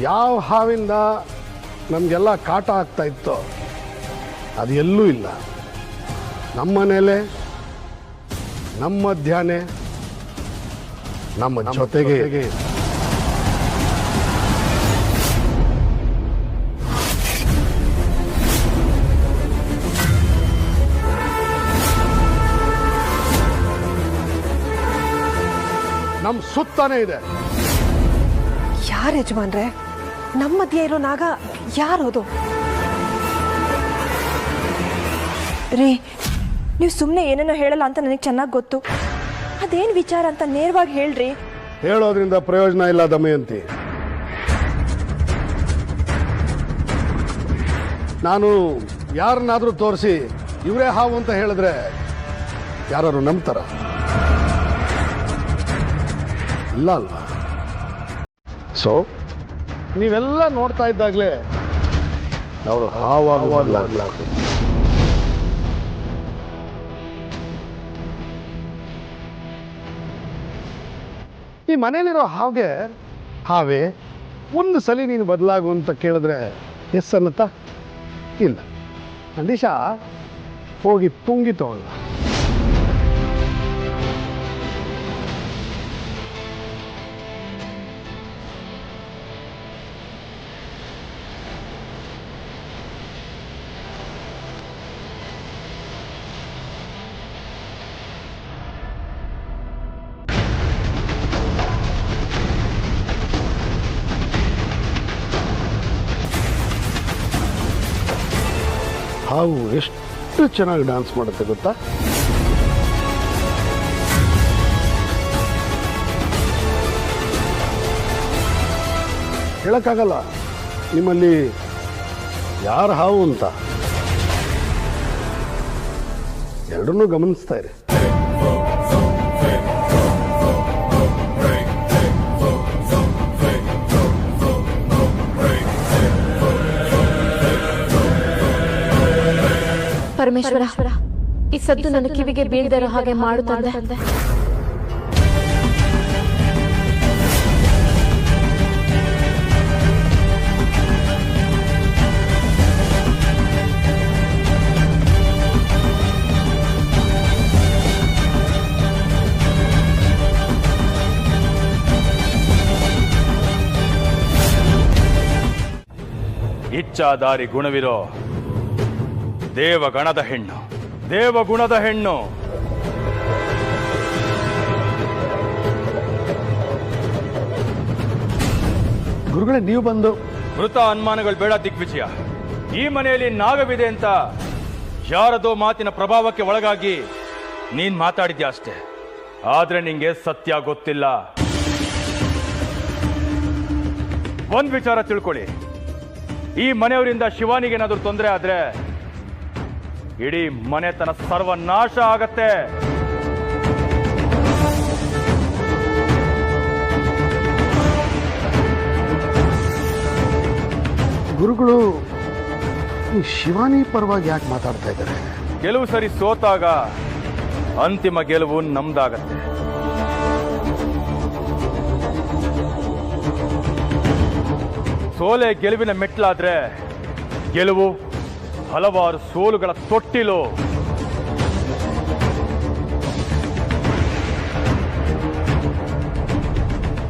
ಯಾವ ಹಾವಿಂದ ನಮಗೆಲ್ಲ ಕಾಟ ಆಗ್ತಾ ಇತ್ತೋ ಅದು ಎಲ್ಲೂ ಇಲ್ಲ. ನಮ್ಮ ಮನೇಲೆ, ನಮ್ಮ ಮಧ್ಯಾಹ್ನ, ನಮ್ಮ ಜೊತೆಗೆ. ನಮ್ಮ ಸುತ್ತಾನೇ ಇದೆ. ಯಾರು ಯಜಮಾನ್ರೆ? ನಮ್ಮ ಮಧ್ಯೆ ಇರೋ ನಾಗ ಯಾರೋದು? ರೀ, ನೀವು ಸುಮ್ಮನೆ ಏನೇನೋ ಹೇಳಲ್ಲ ಅಂತ ನನಗೆ ಚೆನ್ನಾಗಿ ಗೊತ್ತು. ಅದೇನು ವಿಚಾರ ಅಂತ ನೇರವಾಗಿ ಹೇಳ್ರಿ. ಹೇಳೋದ್ರಿಂದ ಪ್ರಯೋಜನ ಇಲ್ಲ ದಮಯಂತಿ. ನಾನು ಯಾರನ್ನಾದ್ರೂ ತೋರಿಸಿ ಇವರೇ ಹಾವು ಅಂತ ಹೇಳಿದ್ರೆ ಯಾರು ನಂಬ್ತಾರ? ಇಲ್ಲ ಅಲ್ವಾ? ಸೊ ನೀವೆಲ್ಲ ನೋಡ್ತಾ ಇದ್ದಾಗಲೇ ಅವರು ಹಾವಾಗಲ್ಲ. ಈ ಮನೇಲಿರೋ ಹಾವೇ ಒಂದು ಸಲ ನೀನು ಬದಲಾಗು ಅಂತ ಕೇಳಿದ್ರೆ ಎಸ್ ಅನ್ನತ್ತಾ? ಇಲ್ಲ. ನಂದೀಶ ಹೋಗಿ ಪುಂಗಿ ತಗೊಳ್ಳ. ಹಾವು ಎಷ್ಟು ಚೆನ್ನಾಗಿ ಡ್ಯಾನ್ಸ್ ಮಾಡುತ್ತೆ ಗೊತ್ತಾ? ಹೇಳಕ್ಕಾಗಲ್ಲ ನಿಮ್ಮಲ್ಲಿ ಯಾರು ಹಾವು ಅಂತ. ಎರಡನ್ನೂ ಗಮನಿಸ್ತಾ ಇರಿ. ಪರಮೇಶ್ವರ, ಈ ಸದ್ದು ನನ್ನ ಕಿವಿಗೆ ಬೀಳದಿರೋ ಹಾಗೆ ಮಾಡು ತಂದೆ. ಇಚ್ಛಾದಾರಿ ಗುಣವಿರೋ ದೇವಗಣದ ಹೆಣ್ಣು, ದೇವಗುಣದ ಹೆಣ್ಣು. ಗುರುಗಳೇ, ನೀವು ಬಂದು ಮೃತ ಅನುಮಾನಗಳು ಬೇಡ ದಿಗ್ವಿಜಯ. ಈ ಮನೆಯಲ್ಲಿ ನಾಗವಿದೆ ಅಂತ ಯಾರದೋ ಮಾತಿನ ಪ್ರಭಾವಕ್ಕೆ ಒಳಗಾಗಿ ನೀನ್ ಮಾತಾಡಿದ್ಯಾ ಅಷ್ಟೇ. ಆದ್ರೆ ನಿಂಗೆ ಸತ್ಯ ಗೊತ್ತಿಲ್ಲ. ಒಂದ್ ವಿಚಾರ ತಿಳ್ಕೊಳ್ಳಿ, ಈ ಮನೆಯವರಿಂದ ಶಿವಾನಿಗೇನಾದ್ರೂ ತೊಂದರೆ ಆದ್ರೆ ಇಡೀ ಮನೆತನ ಸರ್ವನಾಶ ಆಗತ್ತೆ. ಗುರುಗಳು ಈ ಶಿವಾನಿ ಪರವಾಗಿ ಯಾಕೆ ಮಾತಾಡ್ತಾ ಇದ್ದಾರೆ? ಕೆಲವು ಸರಿ ಸೋತಾಗ ಅಂತಿಮ ಗೆಲುವು ನಮ್ದಾಗತ್ತೆ. ಸೋಲೆ ಗೆಲುವಿನ ಮೆಟ್ಲಾದ್ರೆ ಗೆಲುವು ಹಲವಾರು ಸೋಲುಗಳ ತೊಟ್ಟಿಲು.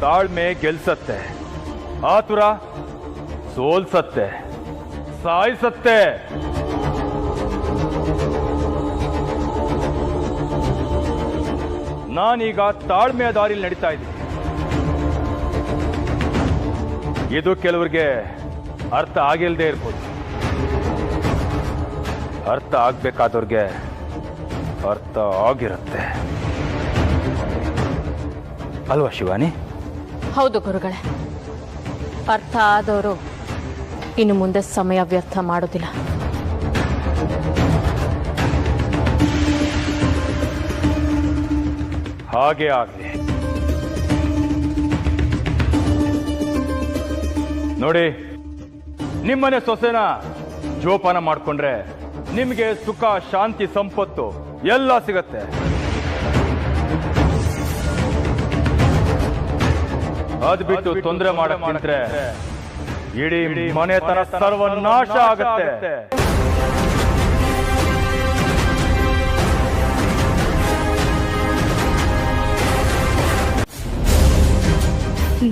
ತಾಳ್ಮೆ ಗೆಲ್ಸತ್ತೆ, ಆತುರ ಸೋಲ್ಸತ್ತೆ, ಸಾಯಿಸತ್ತೆ. ನಾನೀಗ ತಾಳ್ಮೆಯ ದಾರಿಯಲ್ಲಿ ನಡೀತಾ ಇದ್ದೀನಿ. ಇದು ಕೆಲವರಿಗೆ ಅರ್ಥ ಆಗಿಲ್ಲದೆ ಇರ್ಬೋದು. ಅರ್ಥ ಆಗ್ಬೇಕಾದವ್ರಿಗೆ ಅರ್ಥ ಆಗಿರುತ್ತೆ ಅಲ್ವಾ ಶಿವಾನಿ? ಹೌದು ಗುರುಗಳೇ, ಅರ್ಥ ಆದವರು ಇನ್ನು ಮುಂದೆ ಸಮಯ ವ್ಯರ್ಥ ಮಾಡೋದಿಲ್ಲ. ಹಾಗೆ ಆಗ್ಲಿ. ನೋಡಿ, ನಿಮ್ಮನೆ ಸೊಸೆನ ಜೋಪಾನ ಮಾಡ್ಕೊಂಡ್ರೆ ನಿಮಗೆ ಸುಖ, ಶಾಂತಿ, ಸಂಪತ್ತು ಎಲ್ಲ ಸಿಗತ್ತೆ. ಅದ್ ಬಿಟ್ಟು ತೊಂದರೆ ಮಾಡಕ್ಕಿಂದ್ರೆ ಇಡೀ ಮನೆತನ ಸರ್ವನಾಶ ಆಗುತ್ತೆ.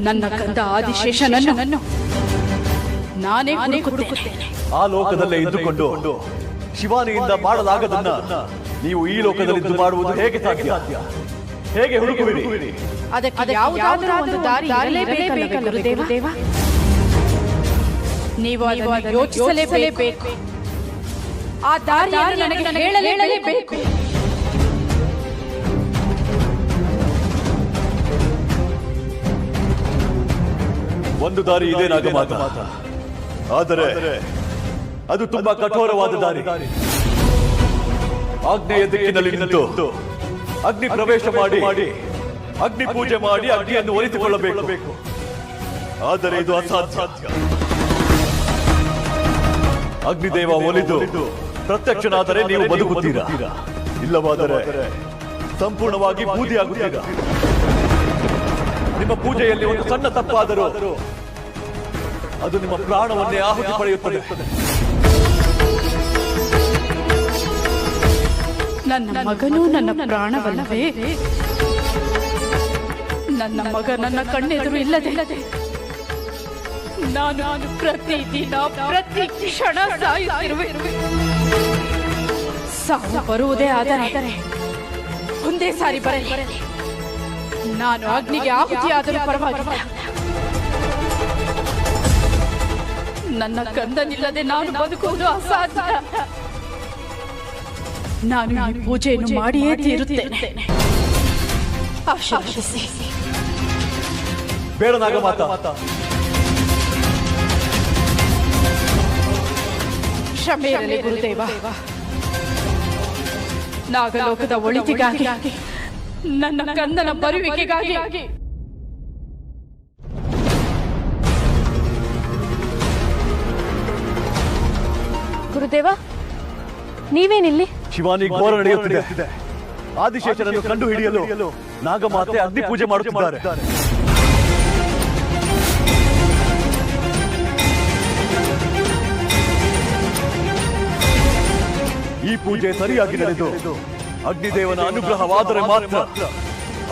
ನನ್ನ ಗಂಡ ಆದಿಶೇಷನನ್ನು ನಾನೇ ಹುಡುಕುತ್ತೇನೆ. ಆ ಲೋಕದಲ್ಲೇ ಇದ್ದುಕೊಂಡು ಶಿವಾನಿಯಿಂದ ಮಾಡಲಾಗದನ್ನ ನೀವು ಈ ಲೋಕದಲ್ಲಿ ಮಾಡುವುದು ಹೇಗೆ ಸಾಧ್ಯ? ಹೇಗೆ ಹುಡುಕುವಿರಿ? ಅದಕ್ಕೆ ಯಾವುದಾದರೂ ಒಂದು ದಾರಿ ಇರಲೇಬೇಕಲ್ಲ ಗುರುದೇವ. ನೀವು ಅದನ್ನು ಯೋಚಿಸಲೇಬೇಕು. ಆ ದಾರಿಯನ್ನು ನನಗೆ ಹೇಳಲೇಬೇಕು. ಒಂದು ದಾರಿ ಇದೆ ನಾಗಮಾತ, ಆದರೆ ಅದು ತುಂಬಾ ಕಠೋರವಾದ ದಾರಿ. ಆಗ್ನೇಯ ದಿಕ್ಕಿನಲ್ಲಿ ನಿಂತು ಅಗ್ನಿ ಪ್ರವೇಶ ಮಾಡಿ ಅಗ್ನಿ ಪೂಜೆ ಮಾಡಿ ಅಗ್ನಿಯನ್ನು ಒಲಿಸಿಕೊಳ್ಳಬೇಕು. ಆದರೆ ಇದು ಅಸಾಧ್ಯ. ಅಗ್ನಿದೇವ ಒಲಿದು ಪ್ರತ್ಯಕ್ಷನಾದರೆ ನೀವು ಬದುಕುತ್ತೀರಾ, ಇಲ್ಲವಾದರೆ ಸಂಪೂರ್ಣವಾಗಿ ಬೂದಿಯಾಗುತ್ತೀರಾ. ನಿಮ್ಮ ಪೂಜೆಯಲ್ಲಿ ಒಂದು ಸಣ್ಣ ತಪ್ಪಾದರೂ ಅದು ನಿಮ್ಮ ಪ್ರಾಣವನ್ನೇ ಆಹುತಿ ಪಡೆಯುತ್ತದೆ. ನನ್ನ ಮಗನೂ ನನ್ನ ಪ್ರಾಣವಲ್ಲವೇ? ನನ್ನ ಮಗ ನನ್ನ ಕಣ್ಣೆದುರು ಇಲ್ಲದೆ ನಾನು ಪ್ರತಿದಿನ ಪ್ರತಿ ಕ್ಷಣ ಸಾಯುತ್ತಿರುವೆ. ಸಾವು ಬರುವುದೇ ಆದರೆ ಒಂದೇ ಸಾರಿ ಬರಲಿ. ನಾನು ಅಗ್ನಿಗೆ ಆಹುತಿಯಾದರೂ ಪರವಾಗಿಲ್ಲ. ನನ್ನ ಕಂದನಿಲ್ಲದೆ ನಾನು ಬದುಕುವುದು ಅಸಾಧ್ಯ. ನಾನು ಈ ಪೂಜೆಯನ್ನು ಮಾಡಿಯೇ ತೀರುತ್ತೇನೆ. ಆಶೀರ್ವದಿಸಿ. ಬೇಡ ನಾಗಮಾತ, ಕ್ಷಮೆ ಇರಲಿ ಗುರುದೇವ. ನಾಗಲೋಕದ ಒಳಿತಿಗಾಗಿ, ನನ್ನ ಕಂದನ ಬರುವಿಕೆಗಾಗಿ ಗುರುದೇವ, ನೀವೇನಿಲ್ಲಿ? ಶಿವಾನಿ ಘೋರ ನಡೆಯುತ್ತಿದೆ. ಆದಿಶೇಷನನ್ನು ಕಂಡು ಹಿಡಿಯಲು ನಾಗಮಾತೆ ಅಗ್ನಿ ಪೂಜೆ ಮಾಡುತ್ತಿದ್ದಾರೆ. ಈ ಪೂಜೆ ಸರಿಯಾಗಿ ನಡೆದು ಅಗ್ನಿದೇವನ ಅನುಗ್ರಹವಾದರೆ ಮಾತ್ರ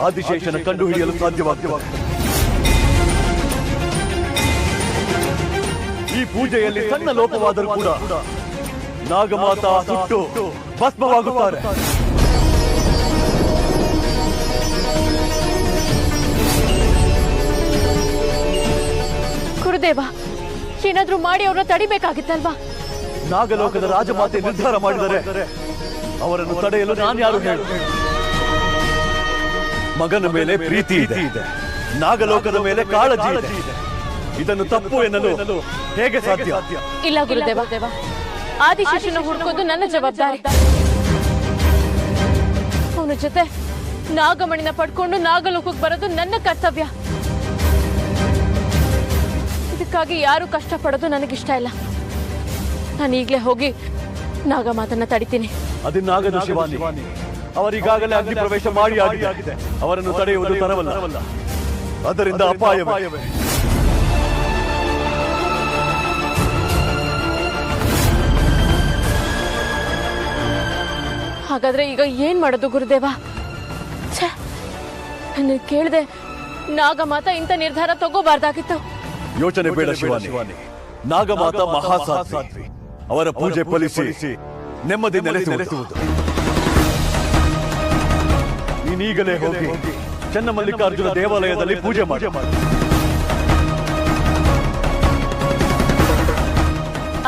ಆದಿಶೇಷನ ಕಂಡು ಹಿಡಿಯಲು ಸಾಧ್ಯವಾಗುತ್ತದೆ. ಈ ಪೂಜೆಯಲ್ಲಿ ಸಣ್ಣ ಲೋಪವಾದರೂ ಕೂಡ ನಾಗಮಾತಾ ಸುಟ್ಟು ಭಸ್ಮವಾಗುತ್ತಾರೆ. ಗುರುದೇವ, ಏನಾದ್ರೂ ಮಾಡಿ ಅವ್ರನ್ನ ತಡಿಬೇಕಾಗಿತ್ತಲ್ವಾ? ನಾಗಲೋಕದ ರಾಜಮಾತೆ ನಿರ್ಧಾರ ಮಾಡಿದರೆ ಅವರನ್ನು ತಡೆಯಲು ನಾನ್ಯಾರು ಹೇಳು? ಮಗನ ಮೇಲೆ ಪ್ರೀತಿ ಇದೆ, ನಾಗಲೋಕದ ಮೇಲೆ ಕಾಳಜಿ ಇದೆ. ಇದನ್ನು ತಪ್ಪು ಎನ್ನಲು ಹೇಗೆ ಸಾಧ್ಯ? ಇಲ್ಲ ಗುರುದೇವ, ಆದಿಶೇಷನ ಹುಡುಕೋದು ನನ್ನ ಜವಾಬ್ದಾರಿ. ಅವನ ಜೊತೆ ನಾಗಮಣಿನ ಪಡ್ಕೊಂಡು ನಾಗಲೋಕಕ್ಕೆ ಬರೋದು ನನ್ನ ಕರ್ತವ್ಯ. ಇದಕ್ಕಾಗಿ ಯಾರು ಕಷ್ಟ ಪಡೋದು ನನಗಿಷ್ಟ ಇಲ್ಲ. ನಾನು ಈಗಲೇ ಹೋಗಿ ನಾಗಮಾತನ್ನ ತಡಿತೀನಿ. ಅದಿನ್ನಾಗದು ಶಿವಾನಿ. ಅವರಿಗಾಗಲೇ ಅಗ್ನಿ ಪ್ರವೇಶ ಮಾಡಿ ಆಗಿದೆ. ಅವರನ್ನು ತಡೆಯುವುದು ತರವಲ್ಲ, ಅದರಿಂದ ಅಪಾಯವೇ. ಹಾಗಾದ್ರೆ ಈಗ ಏನ್ ಮಾಡೋದು ಗುರುದೇವ? ನನ್ನ ಕೇಳಿದೆ ನಾಗಮಾತ ಇಂಥ ನಿರ್ಧಾರ ತಗೋಬಾರ್ದಾಗಿತ್ತು. ಯೋಚನೆ ಬೇಡ ಶಿವಾನಿ. ನಾಗಮಾತ ಮಹಾಸಾಧ್ವಿ. ಅವರ ಪೂಜೆ ಫಲಿಸಿ ನೆಮ್ಮದಿ ನೆಲೆಸುವುದು. ನೀನೀಗಲೇ ಹೋಗಿ ಚನ್ನಮಲ್ಲಿಕಾರ್ಜುನ ದೇವಾಲಯದಲ್ಲಿ ಪೂಜೆ ಮಾಡಿ.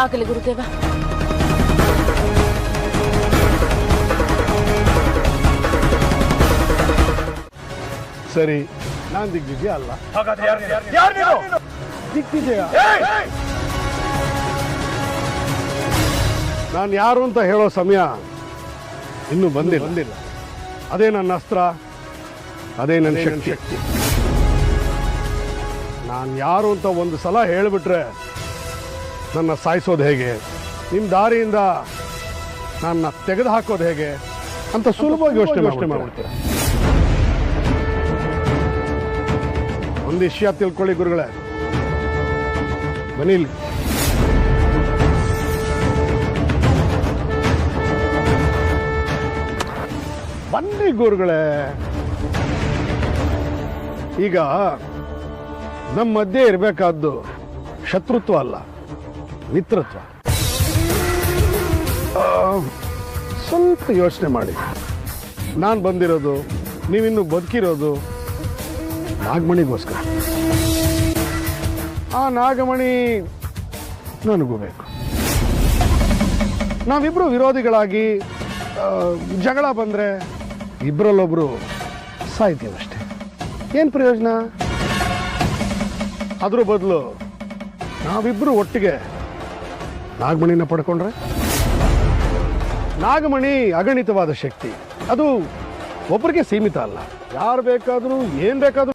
ಆಗಲಿ ಗುರುದೇವ. ಸರಿ, ನಾನ್ ದಿಗ್ವಿಜಯ ಅಲ್ಲ. ದಿಗ್ವಿಜಯ ನಾನು ಯಾರು ಅಂತ ಹೇಳೋ ಸಮಯ ಇನ್ನೂ ಬಂದಿಲ್ಲ. ಅದೇ ನನ್ನ ಅಸ್ತ್ರ, ಅದೇ ನನ್ನ ಶಕ್ತಿ. ನಾನು ಯಾರು ಅಂತ ಒಂದು ಸಲ ಹೇಳಿಬಿಟ್ರೆ ನನ್ನ ಸಾಯಿಸೋದು ಹೇಗೆ, ನಿಮ್ಮ ದಾರಿಯಿಂದ ನನ್ನ ತೆಗೆದು ಹಾಕೋದು ಹೇಗೆ ಅಂತ ಸುಲಭವಾಗಿ ಯೋಚನೆ ಮಾಡ್ಬಿಡ್ತೀರ. ಒಂದು ವಿಷಯ ತಿಳ್ಕೊಳ್ಳಿ ಗುರುಗಳೇ, ಬನ್ನಿ ಇಲ್ಲಿ. ಬನ್ನಿ ಗುರುಗಳೇ. ಈಗ ನಮ್ಮ ಮಧ್ಯೆ ಇರಬೇಕಾದ್ದು ಶತ್ರುತ್ವ ಅಲ್ಲ, ಮಿತ್ರತ್ವ. ಸ್ವಲ್ಪ ಯೋಚನೆ ಮಾಡಿ. ನಾನು ಬಂದಿರೋದು, ನೀವಿನ್ನು ಬದುಕಿರೋದು ನಾಗಮಣಿಗೋಸ್ಕರ. ಆ ನಾಗಮಣಿ ನನಗೂ ಬೇಕು. ನಾವಿಬ್ರು ವಿರೋಧಿಗಳಾಗಿ ಜಗಳ ಬಂದರೆ ಇಬ್ಬರಲ್ಲೊಬ್ರು ಸಾಯ್ತೀವಷ್ಟೆ. ಏನು ಪ್ರಯೋಜನ? ಅದ್ರ ಬದಲು ನಾವಿಬ್ರು ಒಟ್ಟಿಗೆ ನಾಗಮಣಿನ ಪಡ್ಕೊಂಡ್ರೆ. ನಾಗಮಣಿ ಅಗಣಿತವಾದ ಶಕ್ತಿ. ಅದು ಒಬ್ಬರಿಗೆ ಸೀಮಿತ ಅಲ್ಲ, ಯಾರು ಬೇಕಾದರೂ ಏನು ಬೇಕಾದರೂ.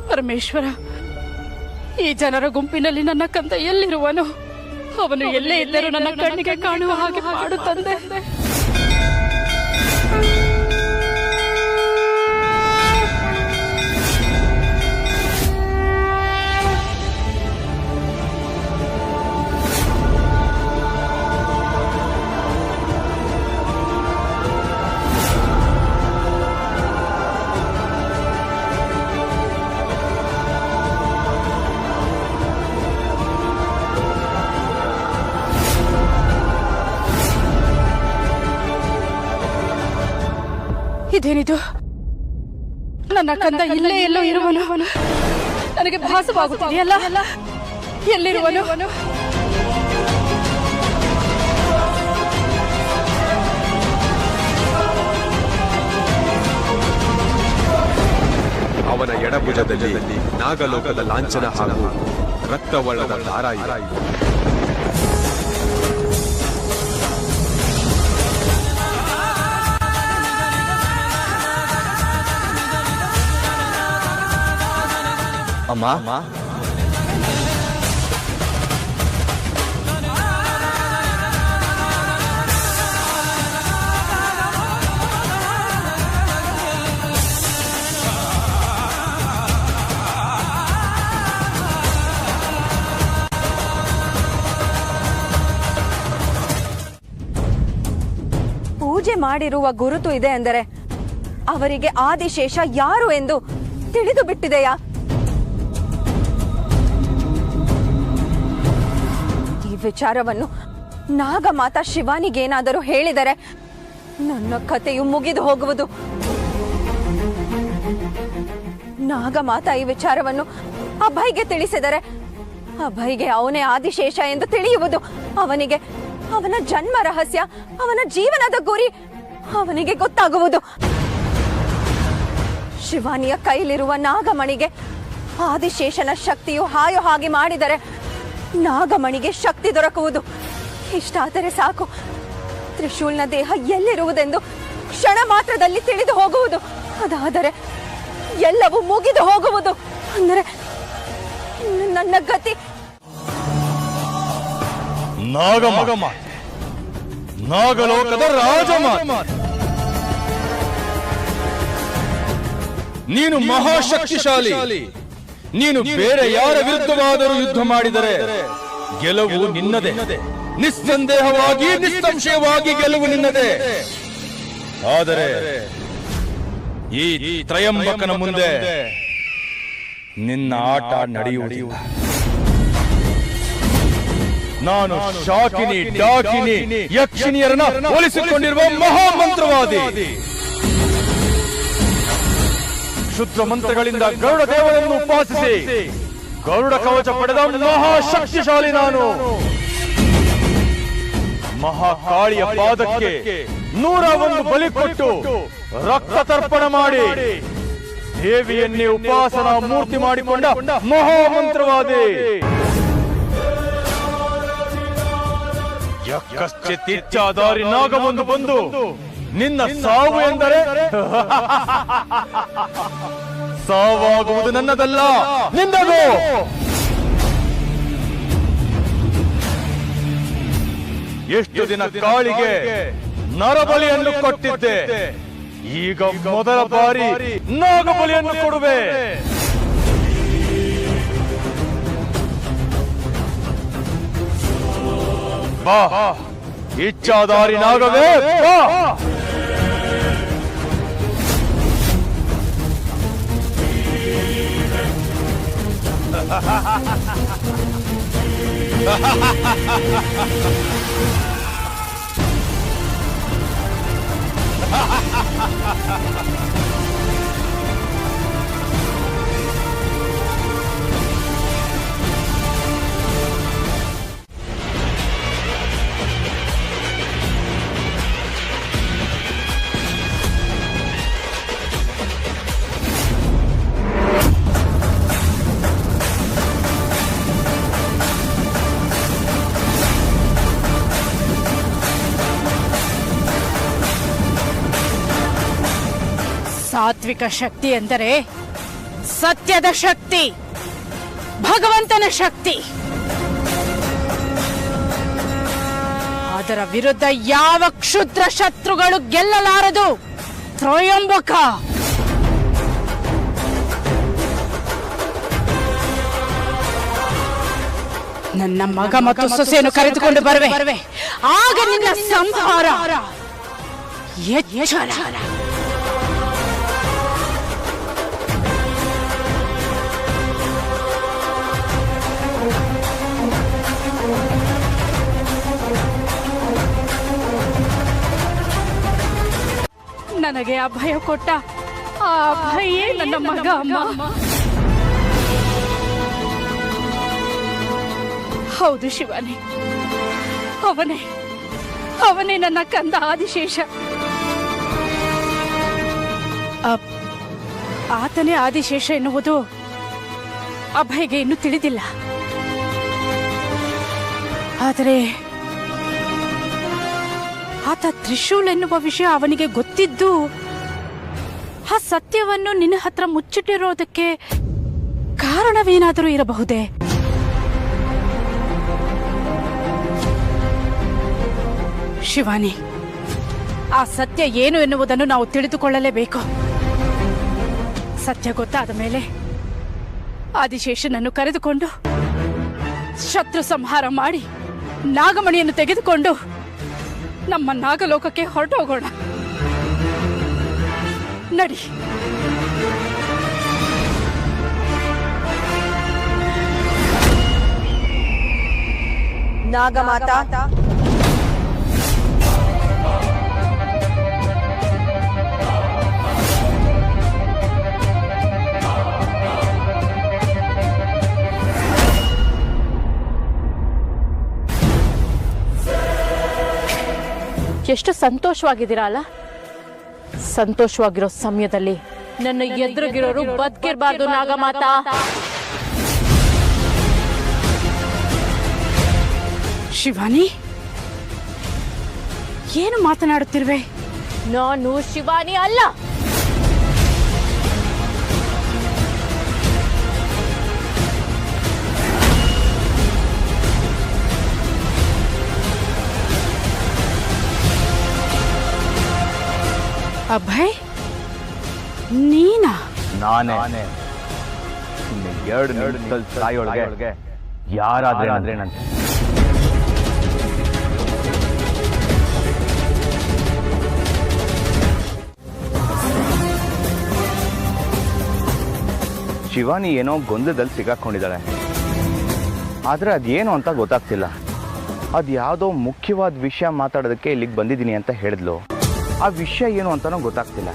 ಪರಮೇಶ್ವರ, ಈ ಜನರ ಗುಂಪಿನಲ್ಲಿ ನನ್ನ ಕಂದ ಎಲ್ಲಿರುವನು? ಅವನು ಎಲ್ಲೇ ಇದ್ದರೂ ನನ್ನ ಕಣ್ಣಿಗೆ ಕಾಣುವ ಹಾಗೆ ಮಾಡು ತಂದೆ. ಇದೇನಿದು? ನನ್ನ ಕಂದ ಇಲ್ಲೇ ಎಲ್ಲೋ ಇರುವನು. ನನಗೆ ಭಾಸವಾಗುತ್ತಿದೆಯಲ್ಲ, ಎಲ್ಲಿರುವನು? ಅವನ ಎಡಭುಜದಲ್ಲಿ ನಾಗಲೋಕದ ಲಾಂಛನ ಹಾಗೂ ರಕ್ತವರ್ಣದ ದಾರ ಇದೆ. ಅಮ್ಮ, ಪೂಜೆ ಮಾಡಿರುವ ಗುರುತು ಇದೆ ಎಂದರೆ ಅವರಿಗೆ ಆದಿಶೇಷ ಯಾರು ಎಂದು ತಿಳಿದು ಬಿಟ್ಟಿದೆಯಾ? ಈ ವಿಚಾರವನ್ನು ನಾಗಮಾತಾ ಶಿವಾನಿಗೇನಾದರೂ ಹೇಳಿದರೆ ನನ್ನ ಕಥೆಯು ಮುಗಿದು ಹೋಗುವುದು. ನಾಗಮಾತಾ ಈ ವಿಚಾರವನ್ನು ಅಭಯ್ಗೆ ತಿಳಿಸಿದರೆ ಅಭಯ್ಗೆ ಅವನೇ ಆದಿಶೇಷ ಎಂದು ತಿಳಿಯುವುದು. ಅವನಿಗೆ ಅವನ ಜನ್ಮ ರಹಸ್ಯ, ಅವನ ಜೀವನದ ಗುರಿ ಅವನಿಗೆ ಗೊತ್ತಾಗುವುದು. ಶಿವಾನಿಯ ಕೈಲಿರುವ ನಾಗಮಣಿಗೆ ಆದಿಶೇಷನ ಶಕ್ತಿಯು ಹಾಯೋ ಹಾಗೆ ಮಾಡಿದರೆ ನಾಗಮಣಿಗೆ ಶಕ್ತಿ ದೊರಕುವುದು. ಇಷ್ಟಾದರೆ ಸಾಕು, ತ್ರಿಶೂಲ್ನ ದೇಹ ಎಲ್ಲಿರುವುದೆಂದು ಕ್ಷಣ ಮಾತ್ರದಲ್ಲಿ ತಿಳಿದು ಹೋಗುವುದು. ಅದಾದರೆ ಎಲ್ಲವೂ ಮುಗಿದು ಹೋಗುವುದು. ಅಂದರೆ ನನ್ನ ಗತಿ. ನಾಗಮಾತೆ, ನಾಗಲೋಕದ ರಾಜಮಾತೆ, ನೀನು ಮಹಾಶಕ್ತಿಶಾಲಿ. ನೀನು ಬೇರೆ ಯಾರ ವಿರುದ್ಧವಾದರೂ ಯುದ್ಧ ಮಾಡಿದರೆ ಗೆಲುವು ನಿನ್ನದೇ. ನಿಸ್ಸಂದೇಹವಾಗಿ, ನಿಸ್ಸಂಶಯವಾಗಿ ಗೆಲುವು ನಿನ್ನದೇ. ಆದರೆ ಈ ತ್ರಯಂಬಕನ ಮುಂದೆ ನಿನ್ನ ಆಟ ನಡೆಯುವುದಿಲ್ಲ. ನಾನು ಶಾಕಿನಿ, ಡಾಕಿನಿ, ಯಕ್ಷಿಣಿಯರನ್ನ ಹೋಲಿಸಿಕೊಂಡಿರುವ ಮಹಾಮಂತ್ರವಾದಿ. ಶುದ್ಧ ಮಂತ್ರಗಳಿಂದ ಗರುಡ ದೇವರನ್ನು ಉಪಾಸಿಸಿ ಗರುಡ ಕವಚ ಪಡೆದ ಮಹಾಶಕ್ತಿಶಾಲಿ ನಾನು. ಮಹಾಕಾಳಿಯ ಪಾದಕ್ಕೆ 101 ಬಲಿ ಕೊಟ್ಟು ರಕ್ತ ತರ್ಪಣ ಮಾಡಿ ದೇವಿಯನ್ನೇ ಉಪಾಸನಾ ಮೂರ್ತಿ ಮಾಡಿಕೊಂಡ ಮಹಾಮಂತ್ರವಾದಿ. ಯಕ್ಕಶ್ಚಿತ್ತಿಚ್ಛಾಧಾರಿ ನಾಗವೊಂದು ಬಂದು ನಿನ್ನ ಸಾವು ಎಂದರೆ ಸಾವಾಗುವುದು ನನ್ನದಲ್ಲ, ನಿನ್ನದು. ಎಷ್ಟು ದಿನ ಕಾಳಿಗೆ ನರಬಲಿಯನ್ನು ಕೊಟ್ಟಿದ್ದೆ, ಈಗ ಮೊದಲ ಬಾರಿ ನಾಗಬಲಿಯನ್ನು ಕೊಡುವೆ. ಬಾ ಇಚ್ಛಾಧಾರಿ ನಾಗವೇ, ಬಾ. ಸಾತ್ವಿಕ ಶಕ್ತಿ ಎಂದರೆ ಸತ್ಯದ ಶಕ್ತಿ, ಭಗವಂತನ ಶಕ್ತಿ. ಅದರ ವಿರುದ್ಧ ಯಾವ ಕ್ಷುದ್ರ ಶತ್ರುಗಳು ಗೆಲ್ಲಲಾರದು. ತ್ರಯಂಬಕ, ನನ್ನ ಮಗ ಮತ್ತು ಸೊಸೆಯನ್ನು ಕರೆದುಕೊಂಡು ಬರುವೆ. ಆಗ ನಿನ್ನ ಸಂಹಾರ ಎಚ್ಚರ. ನನಗೆ ಅಭಯ ಕೊಟ್ಟ ಆ ಅಭಯೇ ನನ್ನ ಮಗ. ಅಮ್ಮ, ಹೌದು ಶಿವಾನಿ, ಅವನೇ ನನ್ನ ಕಂದ ಆದಿಶೇಷ. ಆತನೇ ಆದಿಶೇಷ ಎನ್ನುವುದು ಅಭಯಗೆ ಇನ್ನೂ ತಿಳಿದಿಲ್ಲ. ಆದರೆ ಆತ ತ್ರಿಶೂಲ್ ಎನ್ನುವ ವಿಷಯ ಅವನಿಗೆ ಗೊತ್ತಿದ್ದು ಆ ಸತ್ಯವನ್ನು ನಿನ್ನ ಹತ್ರ ಮುಚ್ಚಿಟ್ಟಿರೋದಕ್ಕೆ ಕಾರಣವೇನಾದರೂ ಇರಬಹುದೇ? ಶಿವಾನಿ, ಆ ಸತ್ಯ ಏನು ಎನ್ನುವುದನ್ನು ನಾವು ತಿಳಿದುಕೊಳ್ಳಲೇಬೇಕು. ಸತ್ಯ ಗೊತ್ತಾದ ಮೇಲೆ ಆದಿಶೇಷನನ್ನು ಕರೆದುಕೊಂಡು ಶತ್ರು ಸಂಹಾರ ಮಾಡಿ ನಾಗಮಣಿಯನ್ನು ತೆಗೆದುಕೊಂಡು ನಮ್ಮ ನಾಗಲೋಕಕ್ಕೆ ಹೊರಟೋಗೋಣ. ನಡಿ. ನಾಗಮಾತಾ, ಎಷ್ಟು ಸಂತೋಷವಾಗಿದ್ದೀರಾ ಅಲ್ಲ? ಸಂತೋಷವಾಗಿರೋ ಸಮಯದಲ್ಲಿ ನನ್ನ ಎದುರುಗಿರೋರು ಬದುಕಿರಬಾರ್ದು ನಾಗಮಾತಾ. ಶಿವಾನಿ, ಏನು ಮಾತನಾಡುತ್ತಿರುವೆ? ನಾನು ಶಿವಾನಿ ಅಲ್ಲ. ಅಭಯ್, ನೀನಾ? ನಾನೇ. 2 ನಿಮಿಷದಲ್ಲಿ ತಾಯಿಯೊಳಗೆ ಯಾರಾದ್ರೆ ನಂತೆ. ಶಿವಾನಿ ಏನೋ ಗೊಂದಲದಲ್ಲಿ ಸಿಗಾಕೊಂಡಿದ್ದಾಳೆ. ಆದ್ರೆ ಅದೇನು ಅಂತ ಗೊತ್ತಾಗ್ತಿಲ್ಲ. ಅದ್ಯಾವುದೋ ಮುಖ್ಯವಾದ ವಿಷಯ ಮಾತಾಡೋದಕ್ಕೆ ಇಲ್ಲಿಗೆ ಬಂದಿದ್ದೀನಿ ಅಂತ ಹೇಳಿದ್ಲು. ಆ ವಿಷಯ ಏನು ಅಂತಾನೋ ಗೊತ್ತಾಗ್ತಿಲ್ಲ.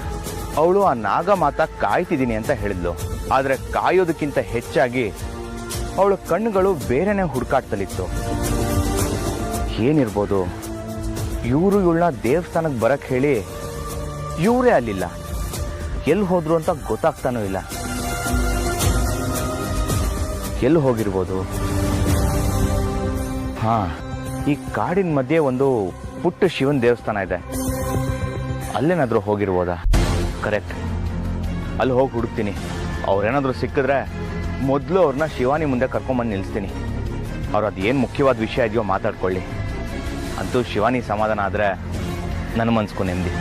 ಅವಳು ಆ ನಾಗಮಾತಾ ಕಾಯ್ತಿದ್ದೀನಿ ಅಂತ ಹೇಳಿದ್ಲು. ಆದ್ರೆ ಕಾಯೋದಕ್ಕಿಂತ ಹೆಚ್ಚಾಗಿ ಅವಳ ಕಣ್ಣುಗಳು ಬೇರೆನೆ ಹುಡುಕಾಡ್ತಲಿತ್ತು. ಏನಿರ್ಬೋದು? ಇವರು ಇವಳನ್ನ ದೇವಸ್ಥಾನಕ್ಕೆ ಬರಕ್ಕೆ ಹೇಳಿ ಇವರೇ ಅಲ್ಲಿಲ್ಲ. ಎಲ್ಲಿ ಹೋದ್ರು ಅಂತ ಗೊತ್ತಾಗ್ತಾನೂ ಇಲ್ಲ. ಎಲ್ಲಿ ಹೋಗಿರ್ಬೋದು? ಹಾ, ಈ ಕಾಡಿನ ಮಧ್ಯೆ ಒಂದು ಪುಟ್ಟ ಶಿವನ ದೇವಸ್ಥಾನ ಇದೆ, ಅಲ್ಲೇನಾದ್ರೂ ಹೋಗಿರ್ಬೋದಾ? ಕರೆಕ್ಟ್, ಅಲ್ಲಿ ಹೋಗಿ ಹುಡುಕ್ತೀನಿ. ಅವ್ರೇನಾದ್ರೂ ಸಿಕ್ಕಿದ್ರೆ ಮೊದಲು ಅವ್ರನ್ನ ಶಿವಾನಿ ಮುಂದೆ ಕರ್ಕೊಂಬಂದು ನಿಲ್ಲಿಸ್ತೀನಿ. ಅವ್ರು ಅದೇನು ಮುಖ್ಯವಾದ ವಿಷಯ ಇದೆಯೋ ಮಾತಾಡ್ಕೊಳ್ಳಿ. ಅಂತೂ ಶಿವಾನಿ ಸಮಾಧಾನ ಆದರೆ ನನ್ನ ಮನ್ಸ್ಗೂ ನೆಮ್ಮದಿ.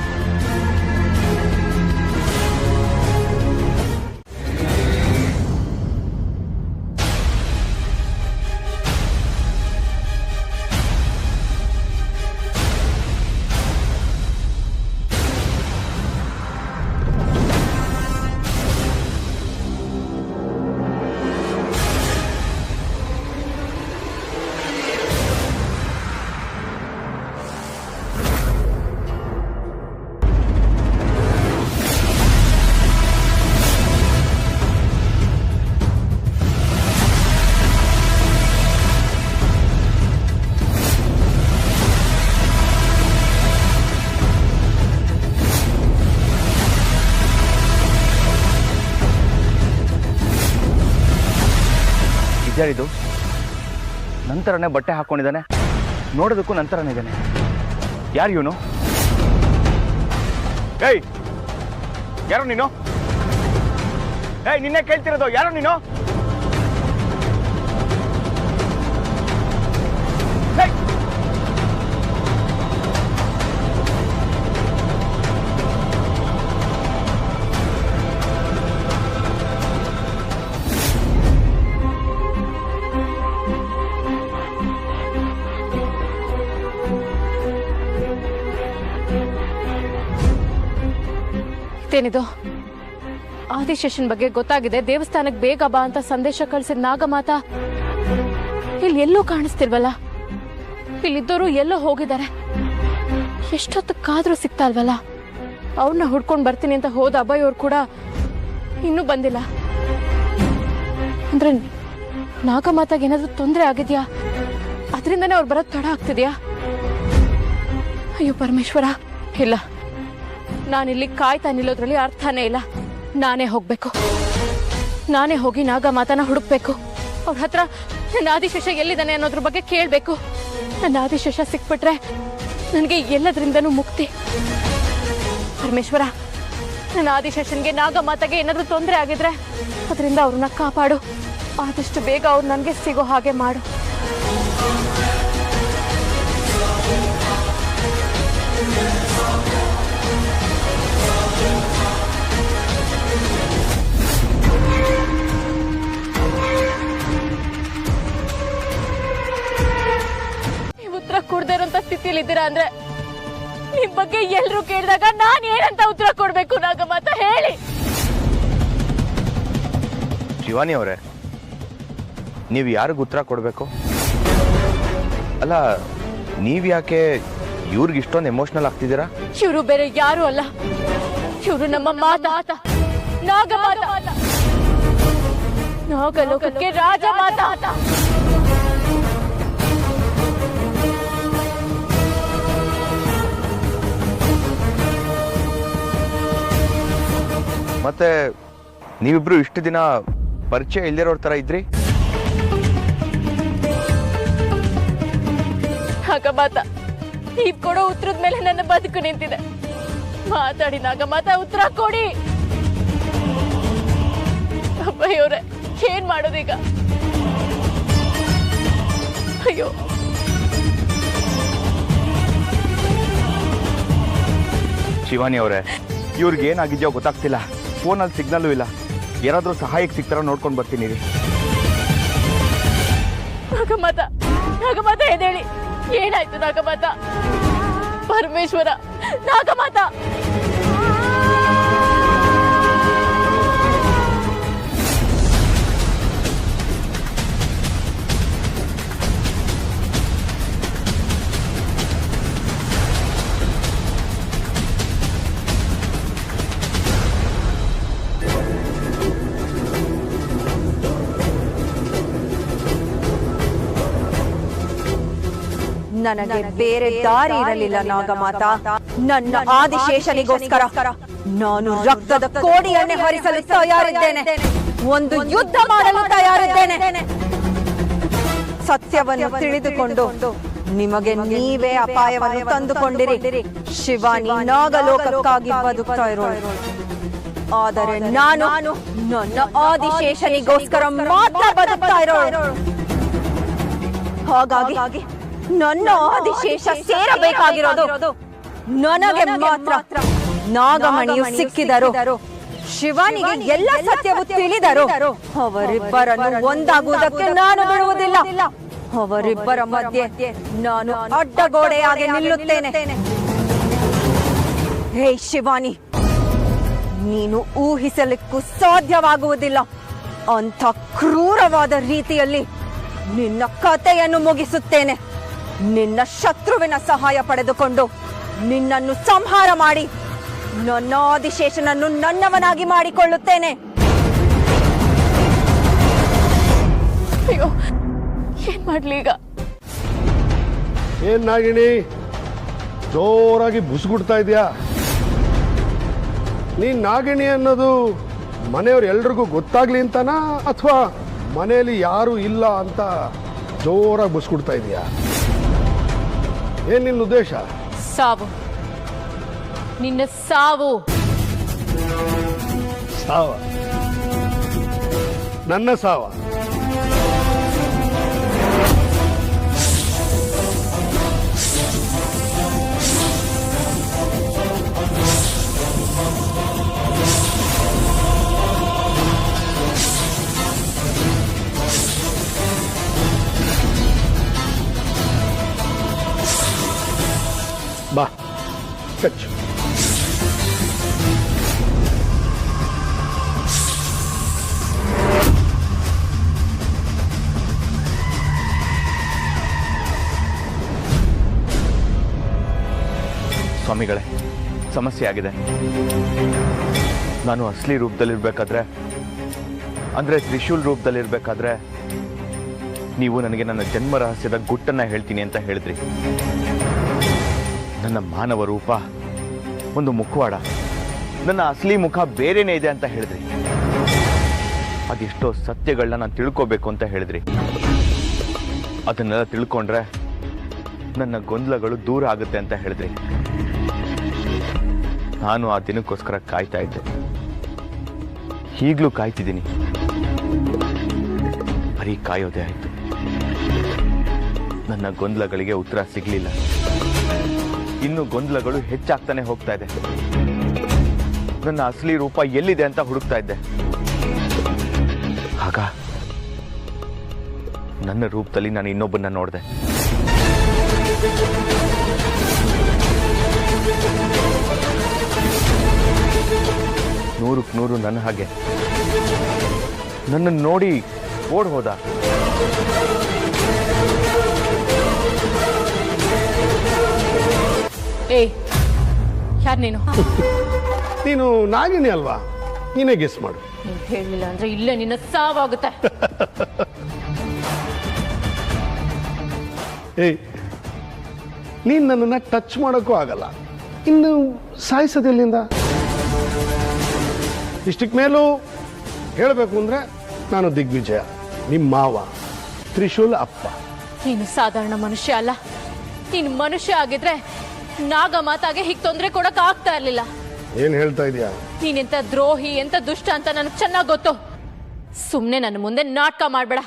ಇದು ನಂತರನೇ ಬಟ್ಟೆ ಹಾಕೊಂಡಿದ್ದಾನೆ, ನೋಡೋದಕ್ಕೂ ನಂತರನೇ ಇದ್ದಾನೆ. ಯಾರು ಇವನು? ಏಯ್, ಯಾರು ನೀನು? ಏಯ್, ನಿನ್ನೆ ಕೇಳ್ತಿರೋದು ಯಾರು ನೀನು? ಏನಿದು? ಆದಿಶೇಷನ್ ಬಗ್ಗೆ ಗೊತ್ತಾಗಿದೆ, ದೇವಸ್ಥಾನಕ್ಕೆ ಬೇಗ ಬಾ ಅಂತ ಸಂದೇಶ ಕಳಿಸಿದ ನಾಗಮಾತಾ ಇಲ್ಲಿ ಎಲ್ಲೂ ಕಾಣಿಸ್ತಿಲ್ವಲ್ಲ. ಇಲ್ಲಿದ್ದವರು ಎಲ್ಲೋ ಹೋಗಿದ್ದಾರೆ. ಎಷ್ಟೊತ್ತಕ್ಕಾದ್ರೂ ಸಿಗ್ತಾ ಇಲ್ವಲ್ಲ. ಅವ್ರನ್ನ ಹುಡ್ಕೊಂಡು ಬರ್ತೀನಿ ಅಂತ ಹೋದ ಅಭಯ್ ಅವ್ರು ಕೂಡ ಇನ್ನೂ ಬಂದಿಲ್ಲ. ಅಂದ್ರೆ ನಾಗಮಾತಾಗ ಏನಾದ್ರೂ ತೊಂದರೆ ಆಗಿದ್ಯಾ? ಅದರಿಂದನೇ ಅವ್ರು ಬರೋದು ತಡ ಆಗ್ತಿದ್ಯಾ? ಅಯ್ಯೋ ಪರಮೇಶ್ವರ, ಇಲ್ಲ, ನಾನಿಲ್ಲಿ ಕಾಯ್ತಾ ನಿಲ್ಲೋದ್ರಲ್ಲಿ ಅರ್ಥನೇ ಇಲ್ಲ. ನಾನೇ ಹೋಗ್ಬೇಕು. ನಾನೇ ಹೋಗಿ ನಾಗಮಾತನ ಹುಡುಕ್ಬೇಕು. ಅವ್ರ ಹತ್ರ ನನ್ನ ಆದಿಶೇಷ ಎಲ್ಲಿದ್ದಾನೆ ಅನ್ನೋದ್ರ ಬಗ್ಗೆ ಕೇಳಬೇಕು. ನನ್ನ ಆದಿಶೇಷ ಸಿಕ್ಬಿಟ್ರೆ ನನಗೆ ಎಲ್ಲದರಿಂದನೂ ಮುಕ್ತಿ. ಪರಮೇಶ್ವರ, ನನ್ನ ಆದಿಶೇಷನ್ಗೆ ನಾಗಮಾತೆಗೆ ಏನಾದ್ರೂ ತೊಂದರೆ ಆಗಿದ್ರೆ ಅದರಿಂದ ಅವ್ರನ್ನ ಕಾಪಾಡು. ಆದಷ್ಟು ಬೇಗ ಅವ್ರು ನನಗೆ ಸಿಗೋ ಹಾಗೆ ಮಾಡು. ಉತ್ತರ ಕೊಡದೇ ಇರೋಂತ ಸ್ಥಿತಿಯಲ್ಲಿ ಇದ್ದೀರಾ ಅಂದ್ರೆ ನಿಮ್ ಬಗ್ಗೆ ಎಲ್ರು ಕೇಳಿದಾಗ ನಾನ್ ಏನಂತ ಉತ್ತರ ಕೊಡ್ಬೇಕು? ನಾಗಮಾತಾ, ಹೇಳಿ. ಶಿವಾನಿ ಅವರೇ, ನೀವು ಯಾರಿಗ ಉತ್ತರ ಕೊಡ್ಬೇಕು? ಅಲ್ಲ, ನೀವ್ ಯಾಕೆ ಇವ್ರಿಗೆ ಇಷ್ಟೊಂದು ಎಮೋಷನಲ್ ಆಗ್ತಿದ್ದೀರಾ? ಇವರು ಬೇರೆ ಯಾರು ಅಲ್ಲ, ಇವರು ನಮ್ಮ ಮಾತಾ, ನಾಗಮಾತಾ, ನಾಗಲೋಕಕ್ಕೆ ರಾಜಮಾತಾ. ಮತ್ತೆ ನೀವಿಬ್ರು ಇಷ್ಟು ದಿನ ಪರಿಚಯ ಇಲ್ದಿರೋರ್ ತರ ಇದ್ರಿ. ನಾಗಮಾತಾ, ನೀವ್ ಕೊಡೋ ಉತ್ತರದ ಮೇಲೆ ನನ್ನ ಬದುಕು ನಿಂತಿದೆ. ಮಾತಾಡಿ ನಾಗಮಾತಾ, ಉತ್ತರ ಕೊಡಿ. ಅಬ್ಬಯ್ಯವ್ರೆ, ಏನ್ ಮಾಡೋದೀಗ? ಅಯ್ಯೋ, ಶಿವಾನಿ ಅವರೇ, ಇವ್ರಿಗೆ ಏನಾಗಿದ್ಯೋ ಗೊತ್ತಾಗ್ತಿಲ್ಲ. ಫೋನಲ್ಲಿ ಸಿಗ್ನಲ್ಲೂ ಇಲ್ಲ. ಯಾರಾದ್ರೂ ಸಹಾಯಕ್ಕೆ ಸಿಗ್ತಾರ ನೋಡ್ಕೊಂಡು ಬರ್ತೀನಿ ರೀ. ನಾಗಮಾತಾ, ನಾಗಮಾತಾ, ಎದ್ದೇಳಿ. ಏನಾಯ್ತು ನಾಗಮಾತಾ? ಪರಮೇಶ್ವರ, ನಾಗಮಾತಾ. ನನಗೆ ಬೇರೆ ದಾರಿ ಇರಲಿಲ್ಲ ನಾಗಮಾತ. ನನ್ನ ಆದಿಶೇಷನಿಗೋಸ್ಕರ ನಾನು ರಕ್ತದ ಕೋಡಿಯನ್ನೇ ಹರಿಸಲು ತಯಾರಿದ್ದೇನೆ. ಒಂದು ಯುದ್ಧ ಮಾಡಲು ತಯಾರಿದ್ದೇನೆ. ಸತ್ಯವನ್ನು ತಿಳಿದುಕೊಂಡು ನಿಮಗೆ ನೀವೇ ಅಪಾಯವನ್ನು ತಂದುಕೊಂಡಿರಿ. ಶಿವಾನಿ ನಾಗಲೋಕಕ್ಕಾಗಿ ಬದುಕ್ತಾ ಇರೋಳು. ಆದರೆ ನಾನು ನನ್ನ ಆದಿಶೇಷನಿಗೋಸ್ಕರ ಮಾತ್ರ ಬದುಕ್ತಾ ಇರೋಳು. ಹಾಗಾಗಿ ನನ್ನ ಆದಿಶೇಷ ಸೇರಬೇಕಾಗಿರೋದು ನನಗೆ ಮಾತ್ರ. ನಾಗಮಣಿಯು ಸಿಕ್ಕಿದರು, ಶಿವನಿಗೆ ಎಲ್ಲ ಸತ್ಯವು ತಿಳಿದರು. ಅವರಿಬ್ಬರನ್ನು ಒಂದಾಗುವುದಕ್ಕೆ ನಾನು ಬಿಡುವುದಿಲ್ಲ. ಅವರಿಬ್ಬರ ಮಧ್ಯೆ ನಾನು ಅಡ್ಡಗೋಡೆಯಾಗಿ ನಿಲ್ಲುತ್ತೇನೆ. ಹೇ ಶಿವಾನಿ, ನೀನು ಊಹಿಸಲಿಕ್ಕೂ ಸಾಧ್ಯವಾಗುವುದಿಲ್ಲ. ಅಂಥ ಕ್ರೂರವಾದ ರೀತಿಯಲ್ಲಿ ನಿನ್ನ ಕಥೆಯನ್ನು ಮುಗಿಸುತ್ತೇನೆ. ನಿನ್ನ ಶತ್ರುವಿನ ಸಹಾಯ ಪಡೆದುಕೊಂಡು ನಿನ್ನನ್ನು ಸಂಹಾರ ಮಾಡಿ ನನ್ನ ಆದಿಶೇಷನನ್ನು ನನ್ನವನಾಗಿ ಮಾಡಿಕೊಳ್ಳುತ್ತೇನೆ. ಅಯ್ಯೋ, ಏನ್ ಮಾಡ್ಲಿ ಈಗ? ಏನ್ ನಾಗಿಣಿ ಜೋರಾಗಿ ಬುಸ್ಗುಡ್ತಾ ಇದೆಯಾ? ನೀನ್ ನಾಗಿಣಿ ಅನ್ನೋದು ಮನೆಯವ್ರು ಎಲ್ರಿಗೂ ಗೊತ್ತಾಗ್ಲಿ ಅಂತನಾ, ಅಥವಾ ಮನೆಯಲ್ಲಿ ಯಾರು ಇಲ್ಲ ಅಂತ ಜೋರಾಗಿ ಬುಸ್ಗುಡ್ತಾ ಇದೆಯಾ? ಏನ್ ನಿನ್ನ ಉದ್ದೇಶ? ಸಾವು, ನಿನ್ನ ಸಾವು. ಸಾವ? ನನ್ನ ಸಾವ? ಬಾ ಕಚ್ಚು. ಸ್ವಾಮಿಗಳೇ, ಸಮಸ್ಯೆ ಆಗಿದೆ. ನಾನು ಅಸಲಿ ರೂಪದಲ್ಲಿರ್ಬೇಕಾದ್ರೆ, ಅಂದ್ರೆ ತ್ರಿಶೂಲ್ ರೂಪದಲ್ಲಿರ್ಬೇಕಾದ್ರೆ, ನೀವು ನನಗೆ ನನ್ನ ಜನ್ಮ ರಹಸ್ಯದ ಗುಟ್ಟನ್ನ ಹೇಳ್ತೀನಿ ಅಂತ ಹೇಳಿದ್ರಿ. ನನ್ನ ಮಾನವ ರೂಪ ಒಂದು ಮುಖವಾಡ, ನನ್ನ ಅಸಲಿ ಮುಖ ಬೇರೆನೇ ಇದೆ ಅಂತ ಹೇಳಿದ್ರಿ. ಅದೆಷ್ಟೋ ಸತ್ಯಗಳನ್ನ ನಾನು ತಿಳ್ಕೋಬೇಕು ಅಂತ ಹೇಳಿದ್ರಿ. ಅದನ್ನೆಲ್ಲ ತಿಳ್ಕೊಂಡ್ರೆ ನನ್ನ ಗೊಂದಲಗಳು ದೂರ ಆಗುತ್ತೆ ಅಂತ ಹೇಳಿದ್ರಿ. ನಾನು ಆ ದಿನಕ್ಕೋಸ್ಕರ ಕಾಯ್ತಾ ಇದ್ದೆ. ಈಗಲೂ ಕಾಯ್ತಿದ್ದೀನಿ. ಬರೀ ಕಾಯೋದೇ ಆಯ್ತು. ನನ್ನ ಗೊಂದಲಗಳಿಗೆ ಉತ್ತರ ಸಿಗಲಿಲ್ಲ. ಇನ್ನು ಗೊಂದಲಗಳು ಹೆಚ್ಚಾಗ್ತಾನೆ ಹೋಗ್ತಾ ಇದೆ. ನನ್ನ ಅಸಲಿ ರೂಪ ಎಲ್ಲಿದೆ ಅಂತ ಹುಡುಕ್ತಾ ಇದ್ದೆ. ಆಗ ನನ್ನ ರೂಪದಲ್ಲಿ ನಾನು ಇನ್ನೊಬ್ಬನ್ನ ನೋಡಿದೆ. ನೂರಕ್ಕೆ ನೂರು ನನ್ನ ಹಾಗೆ ನನ್ನನ್ನು ನೋಡಿ ಓಡ್ ಹೋದ. ಯಾರು ನೀನು? ನೀನು ನಾಗಿಣಿ ಅಲ್ವಾ? ನೀನೇ ಗೆಸ್ ಮಾಡು. ನೀನು ಹೇಳಲಿಲ್ಲ ಅಂದ್ರೆ ಇಲ್ಲೇ ನಿನ್ನ ಸಾವಾಗುತ್ತೆ. ಏಯ್, ನೀನು ನನ್ನನ್ನು ಟಚ್ ಮಾಡೋಕ್ಕೂ ಆಗಲ್ಲ, ಇನ್ನು ಸಾಯಿಸೋದೆಲ್ಲಿಂದ? ಇಷ್ಟಕ್ಕೆ ಮೇಲೂ ಹೇಳಬೇಕು ಅಂದರೆ ನಾನು ದಿಗ್ವಿಜಯ, ನಿಮ್ಮ ಮಾವ, ತ್ರಿಶೂಲ್ ಅಪ್ಪ. ನೀನು ಸಾಧಾರಣ ಮನುಷ್ಯ ಅಲ್ಲ. ನೀನು ಮನುಷ್ಯ ಆಗಿದ್ರೆ ನಾಗಮಾತಾಗೆ ಹೀಗೆ ತೊಂದರೆ ಕೊಡಕ್ ಆಗ್ತಾ ಇರ್ಲಿಲ್ಲ. ಏನು ಹೇಳ್ತಾ ಇದೀಯಾ? ನೀನೆಂತ ದ್ರೋಹಿ, ಎಂತ ದುಷ್ಟ ಅಂತ ನನಗೆ ಚೆನ್ನಾಗಿ ಗೊತ್ತು. ಸುಮ್ಮನೆ ನನ್ನ ಮುಂದೆ ನಾಟಕ ಮಾಡಬೇಡ.